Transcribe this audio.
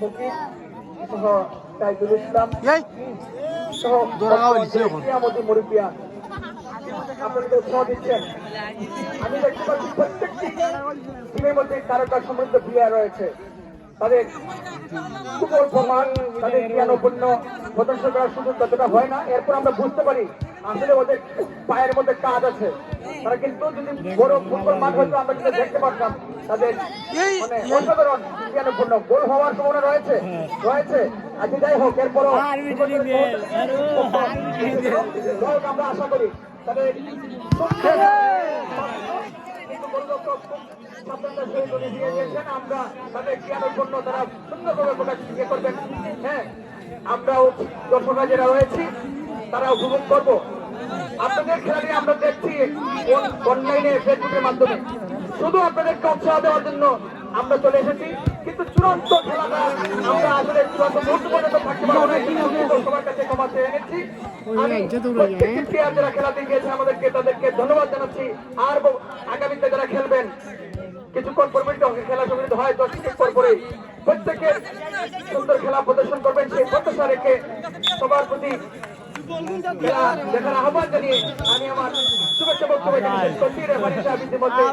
মুকিম সহ তাইজুল ইসলাম সহ মুরব্বিয়া আপনাদের উৎসাহ দিচ্ছেন। আমি দেখতে পাচ্ছি প্রত্যেকটি টিমের মধ্যে তারকা সমৃদ্ধ প্লেয়ার রয়েছে। তাদের সুবল প্রমাণ, তাদের জ্ঞানপূর্ণ প্রদর্শন করার সুযোগ ততটা হয় না। এরপর আমরা বুঝতে পারি আসলে ওদের পায়ের মধ্যে কাজ আছে। তারা কিন্তু যদি বড় ফুটবল মাঠ হয়তো আমরা কিন্তু দেখতে পারতাম তাদের মানে অসাধারণ জ্ঞানপূর্ণ গোল হওয়ার সম্ভাবনা রয়েছে রয়েছে আজকে যাই হোক এরপরও আমরা আশা করি তাদের আমরা তাদের জ্ঞানপূর্ণ তারা সুন্দরভাবে প্রকাশ করবেন। হ্যাঁ, আমরাও দর্শকরা যারা রয়েছি তারা উপভোগ করবো আপনাদের খেলা নিয়ে। আমরা দেখছি অনলাইনে ফেসবুকের মাধ্যমে শুধু আপনাদেরকে উৎসাহ দেওয়ার জন্য আমরা চলে এসেছি, কিন্তু চূড়ান্ত খেলাটা আমরা আসলে চূড়ান্ত মুহূর্ত পর্যন্ত থাকতে পারবো না। সবার কাছে ক্ষমা চেয়ে এনেছি। যারা খেলাতে গিয়েছে আমাদেরকে তাদেরকে ধন্যবাদ জানাচ্ছি। আর আগামীতে যারা খেলবেন কিছুক্ষণ পরপরই খেলা সংগঠিত হয় 10 মিনিট পর পরে প্রত্যেকে সুন্দর খেলা প্রদর্শন করবেন সেই প্রত্যাশা রেখে সবার প্রতি খেলা দেখার আহ্বান জানিয়ে আমি আমার শুভেচ্ছা বক্তব্য শেষ করছি। রেফারি সাহেব ইতিমধ্যে